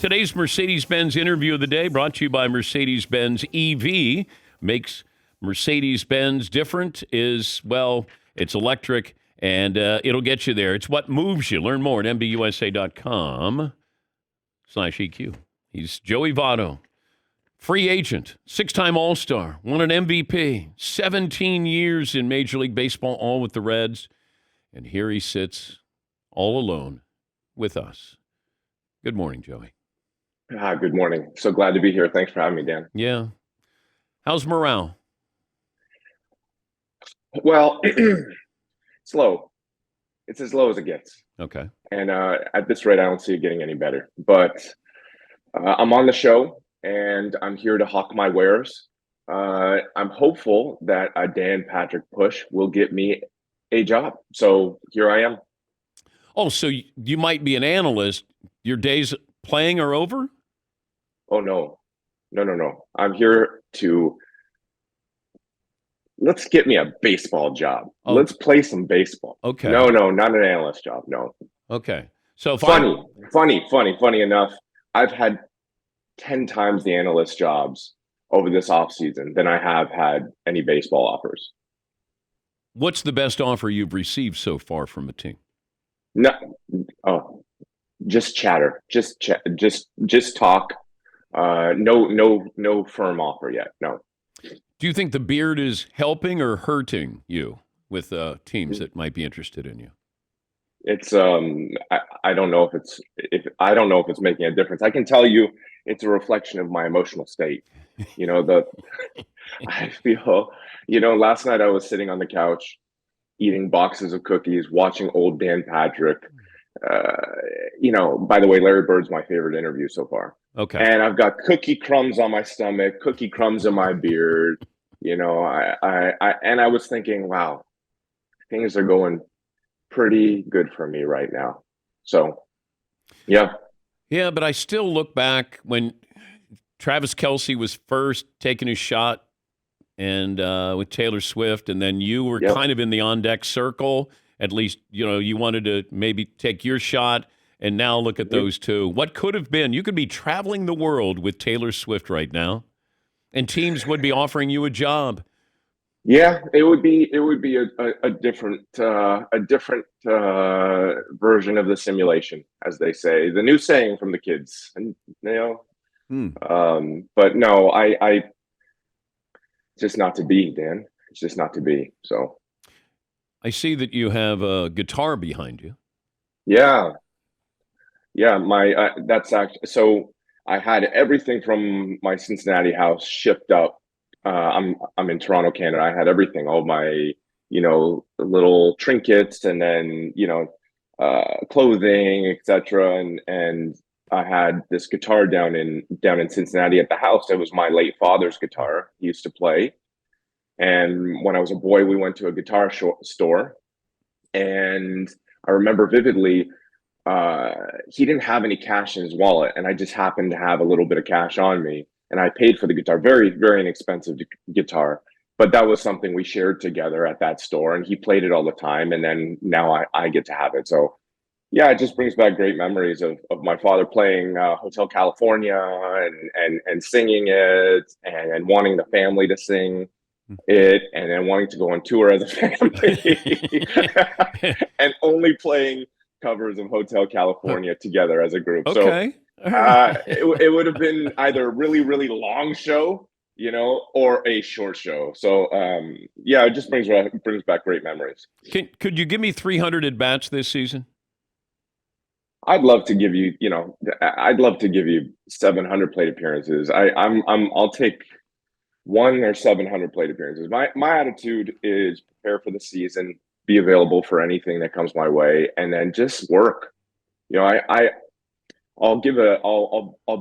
Today's Mercedes-Benz interview of the day brought to you by Mercedes-Benz EV. Makes Mercedes-Benz different is, well, it's electric, and it'll get you there. It's what moves you. Learn more at mbusa.com/EQ. He's Joey Votto, free agent, six-time All-Star, won an MVP, 17 years in Major League Baseball, all with the Reds. And here he sits all alone with us. Good morning, Joey. Good morning. So glad to be here. Thanks for having me, Dan. Yeah. How's morale? Well, it's low. It's as low as it gets. Okay. And at this rate, I don't see it getting any better. But I'm on the show, and I'm here to hawk my wares. I'm hopeful that a Dan Patrick push will get me a job. So here I am. Oh, so you might be an analyst. Your days playing are over? Oh, no. No. I'm here to let's get me a baseball job. Oh. Let's play some baseball. Okay. No, not an analyst job. No. Okay. So funny enough, I've had 10 times the analyst jobs over this offseason than I have had any baseball offers. What's the best offer you've received so far from a team? No, just chatter, just talk. No firm offer yet. No. Do you think the beard is helping or hurting you with teams that might be interested in you? It's I don't know if it's making a difference. I can tell you it's a reflection of my emotional state. I feel, last night I was sitting on the couch eating boxes of cookies, watching old Dan Patrick. By the way, Larry Bird's my favorite interview so far. Okay. And I've got cookie crumbs on my stomach, cookie crumbs in my beard. I was thinking, wow, things are going pretty good for me right now. So, yeah. Yeah, but I still look back when Travis Kelce was first taking his shot and with Taylor Swift, and then you were kind of in the on-deck circle. At least, you wanted to maybe take your shot, and now look at those two. What could have been? You could be traveling the world with Taylor Swift right now, and teams would be offering you a job. Yeah, it would be a different version of the simulation, as they say. The new saying from the kids, and but no, I it's just not to be, Dan. It's just not to be. So I see that you have a guitar behind you. Yeah. My that's actually so. I had everything from my Cincinnati house shipped up. I'm in Toronto, Canada. I had everything, all my little trinkets, and then clothing, etc. And I had this guitar down in Cincinnati at the house. It was my late father's guitar. He used to play. And when I was a boy, we went to a guitar store, and I remember vividly, he didn't have any cash in his wallet, and I just happened to have a little bit of cash on me, and I paid for the guitar. Very, very inexpensive guitar, but that was something we shared together at that store, and he played it all the time, and then now I get to have it. So yeah, it just brings back great memories of my father playing Hotel California and singing it, and wanting the family to sing it, and then wanting to go on tour as a family and only playing covers of Hotel California together as a group. Okay. So it would have been either a really, really long show, or a short show. So it just brings back great memories. Could you give me 300 at bats this season? I'd love to give you, I'd love to give you 700 plate appearances. I'll take 1 or 700 plate appearances. My attitude is prepare for the season, be available for anything that comes my way, and then just work. I'll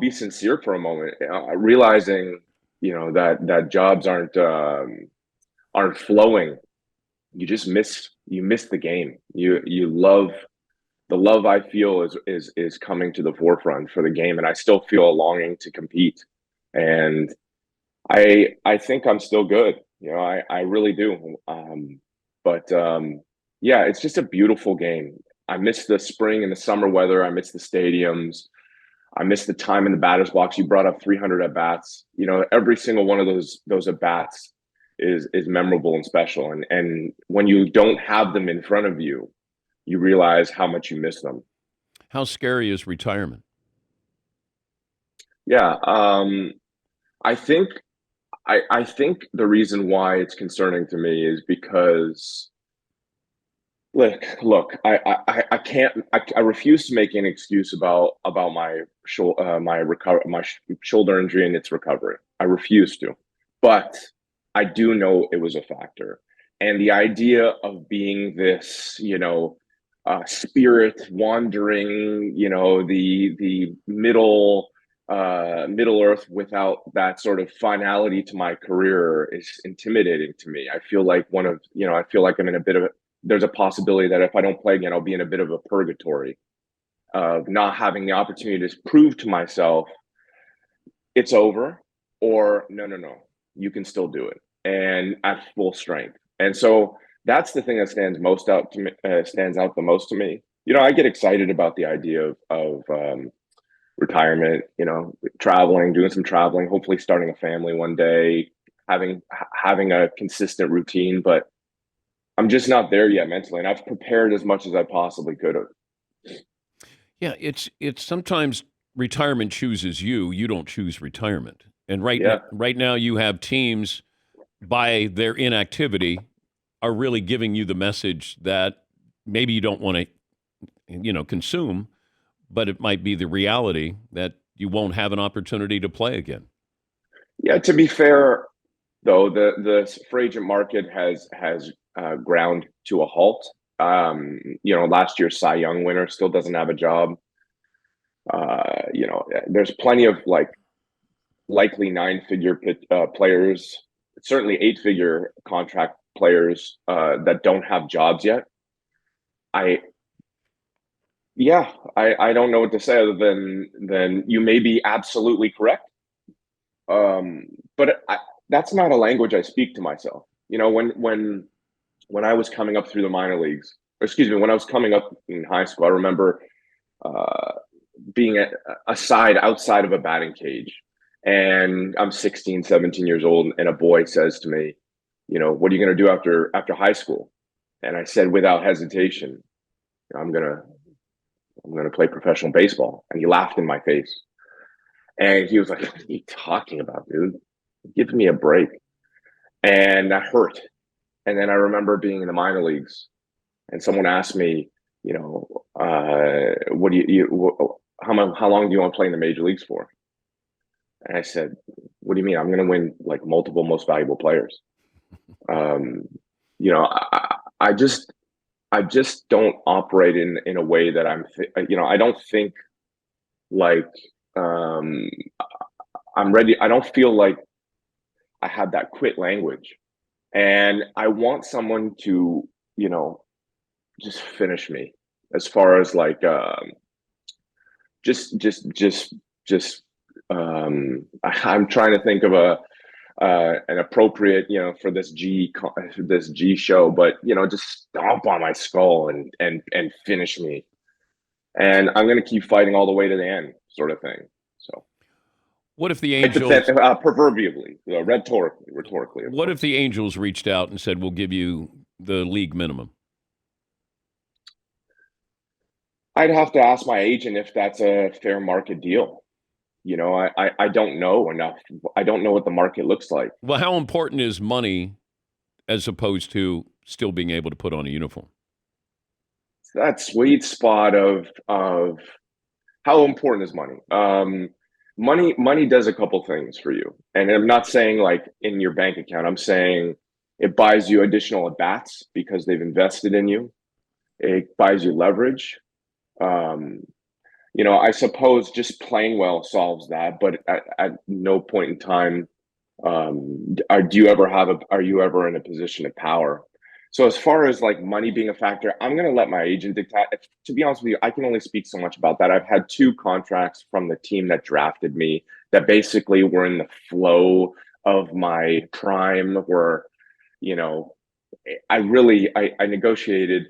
be sincere for a moment, realizing that jobs aren't flowing. You miss the game. You love the love I feel is coming to the forefront for the game, and I still feel a longing to compete. And I think I'm still good. I really do. It's just a beautiful game. I miss the spring and the summer weather. I miss the stadiums. I missed the time in the batter's box. You brought up 300 at bats. You know, every single one of those at bats is memorable and special. And when you don't have them in front of you, you realize how much you miss them. How scary is retirement? Yeah, I think I think the reason why it's concerning to me is because look, I can't, I refuse to make an excuse about my shoulder injury and its recovery. I refuse to, but I do know it was a factor, and the idea of being this, spirit wandering, the middle earth without that sort of finality to my career is intimidating to me. I feel like I feel like I'm in a bit of there's a possibility that if I don't play again, I'll be in a bit of a purgatory of not having the opportunity to prove to myself it's over, or no, you can still do it and at full strength. And so that's the thing that stands out the most to me. I get excited about the idea of retirement. Traveling, doing some traveling, hopefully starting a family one day, having a consistent routine, but I'm just not there yet mentally, and I've prepared as much as I possibly could have. Yeah, it's sometimes retirement chooses you. You don't choose retirement. And Yeah, right now you have teams by their inactivity are really giving you the message that maybe you don't want to, consume, but it might be the reality that you won't have an opportunity to play again. yeah. To be fair, though, the free agent market has ground to a halt. Last year's Cy Young winner still doesn't have a job. There's plenty of likely nine-figure players, certainly eight-figure contract players that don't have jobs yet. I Yeah, I don't know what to say other than you may be absolutely correct. Um, but that's not a language I speak to myself. When I was coming up through the minor leagues, or excuse me, when I was coming up in high school, I remember uh, being outside of a batting cage, and I'm 16, 17 years old, and a boy says to me, what are you going to do after high school? And I said without hesitation, I'm gonna I'm gonna play professional baseball. And he laughed in my face. And he was like, what are you talking about, dude? Give me a break. And that hurt. And then I remember being in the minor leagues and someone asked me, what do how long do you want to play in the major leagues for? And I said, what do you mean? I'm going to win like multiple most valuable players. Um, I just don't operate in a way that I don't think like, um, I'm ready. I don't feel like I have that quit language. And I want someone to, just finish me as far as like, just, I'm trying to think of an appropriate, for this G show, but, just stomp on my skull and finish me. And I'm going to keep fighting all the way to the end sort of thing. So What if the Angels, proverbially, rhetorically, of what if course. the Angels reached out and said, we'll give you the league minimum? I'd have to ask my agent if that's a fair market deal. I don't know enough. I don't know what the market looks like. Well, how important is money as opposed to still being able to put on a uniform? That sweet spot of how important is money? Money does a couple things for you, and I'm not saying like in your bank account. I'm saying it buys you additional at bats because they've invested in you. It buys you leverage. Um, I suppose just playing well solves that, but at no point in time are you ever in a position of power. So as far as like money being a factor, I'm going to let my agent dictate. To be honest with you, I can only speak so much about that. I've had two contracts from the team that drafted me that basically were in the flow of my prime, where you know I negotiated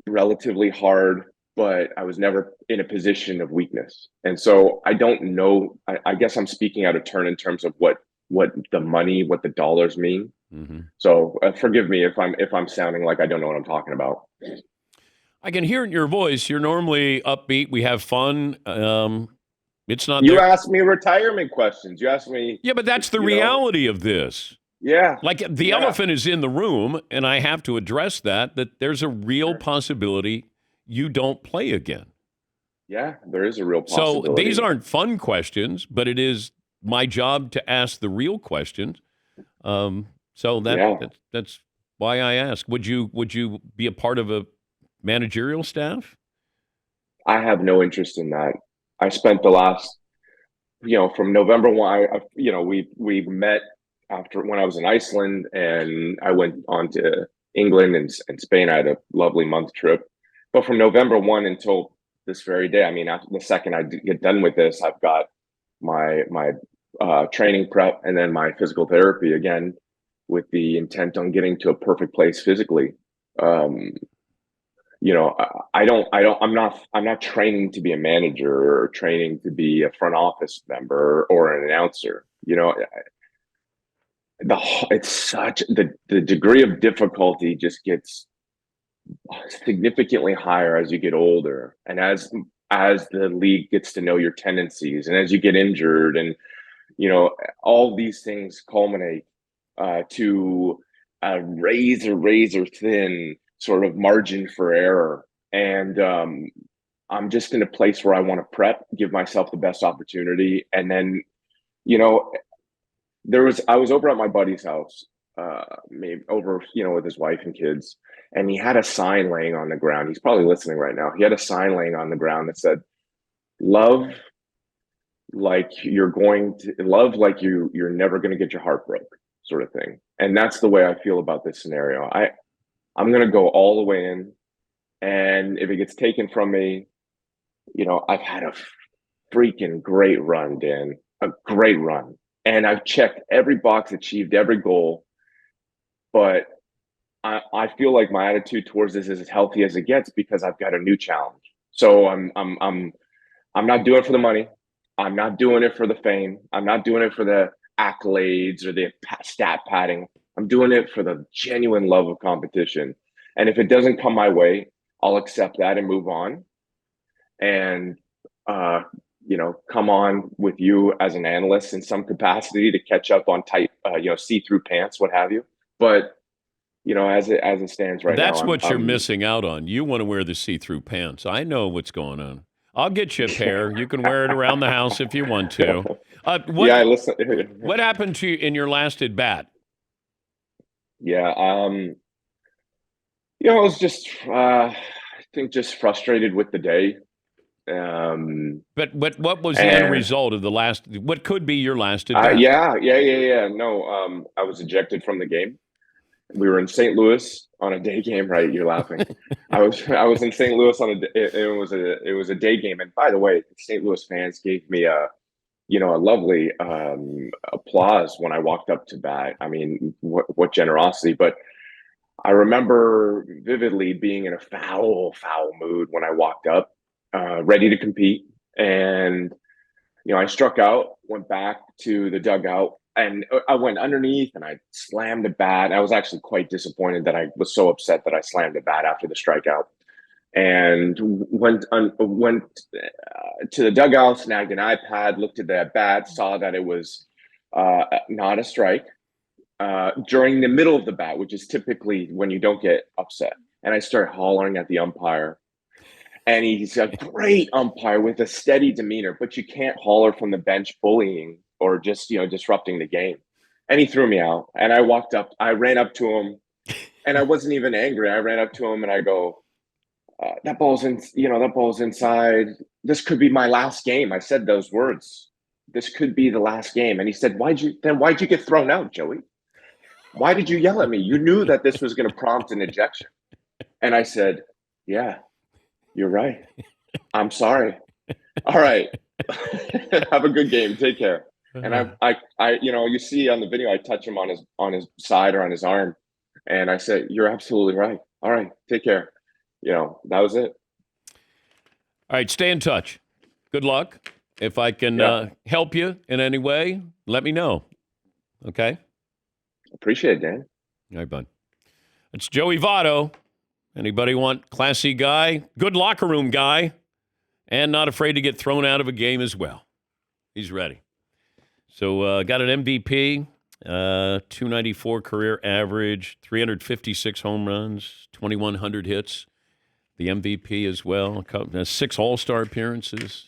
relatively hard but I was never in a position of weakness. And so I don't know. I guess I'm speaking out of turn in terms of what the money, what the dollars mean. Mm-hmm. So forgive me if I'm sounding like I don't know what I'm talking about. I can hear it in your voice. You're normally upbeat. We have fun. It's not You there. asked me retirement questions. You asked me. Yeah, but that's the You know, reality of this. yeah. Like the Yeah. elephant is in the room, and I have to address that there's a real possibility you don't play again. Yeah, there is a real So possibility. these aren't fun questions, but it is my job to ask the real questions. So that's why I ask. Would you be a part of a managerial staff? I have no interest in that. I spent the last, from November 1, we met after when I was in Iceland, and I went on to England and Spain. I had a lovely month trip. But from November 1 until this very day, I mean, after the second I get done with this, I've got my training prep and then my physical therapy again, with the intent on getting to a perfect place physically. I'm not training to be a manager or training to be a front office member or an announcer. It's such the degree of difficulty just gets significantly higher as you get older, and as the league gets to know your tendencies, and as you get injured, and all these things culminate to a razor thin sort of margin for error. And I'm just in a place where I want to prep, give myself the best opportunity. And then, I was over at my buddy's house, maybe over, with his wife and kids, and he had a sign laying on the ground. He's probably listening right now. He had a sign laying on the ground that said, "Love like you're never going to get your heart broke," sort of thing. And that's the way I feel about this scenario. I'm going to go all the way in, and if it gets taken from me, I've had a freaking great run, Dan, a great run, and I've checked every box, achieved every goal, but I feel like my attitude towards this is as healthy as it gets because I've got a new challenge. So I'm not doing it for the money. I'm not doing it for the fame. I'm not doing it for the accolades or the stat padding. I'm doing it for the genuine love of competition. And if it doesn't come my way, I'll accept that and move on. And, come on with you as an analyst in some capacity to catch up on tight, see-through pants, what have you. But, as it stands right now, that's what you're missing out on. You want to wear the see-through pants. I know what's going on. I'll get you a pair. You can wear it around the house if you want to. Listen. What happened to you in your last at bat? Yeah, I was just, I think, just frustrated with the day. But what was the end result of the last? What could be your last at bat? Yeah. No, I was ejected from the game. We were in St. Louis on a day game, right? You're laughing. I was in St. Louis on it was a day game, and by the way, St. Louis fans gave me a lovely applause when I walked up to bat. I mean, what generosity! But I remember vividly being in a foul mood when I walked up, ready to compete, and I struck out, went back to the dugout, and I went underneath and I slammed the bat. I was actually quite disappointed that I was so upset that I slammed the bat after the strikeout, and went to the dugout, snagged an iPad, looked at that bat, saw that it was not a strike during the middle of the bat, which is typically when you don't get upset. And I started hollering at the umpire. And he's a great umpire with a steady demeanor, but you can't holler from the bench bullying or just, disrupting the game. And he threw me out. And I ran up to him, and I wasn't even angry. I ran up to him and I go, that ball's inside. This could be my last game. I said those words. This could be the last game. And he said, why'd you get thrown out, Joey? Why did you yell at me? You knew that this was going to prompt an ejection. And I said, yeah. You're right. I'm sorry. All right. Have a good game. Take care. And you see on the video, I touch him on his side or on his arm, and I say, "You're absolutely right. All right. Take care." That was it. All right, stay in touch. Good luck. If I can help you in any way, let me know. Okay? Appreciate it, Dan. All right, bud. It's Joey Votto. Anybody want classy guy, good locker room guy, and not afraid to get thrown out of a game as well. He's ready. So got an MVP, 294 career average, 356 home runs, 2,100 hits. The MVP as well, 6 All-Star appearances.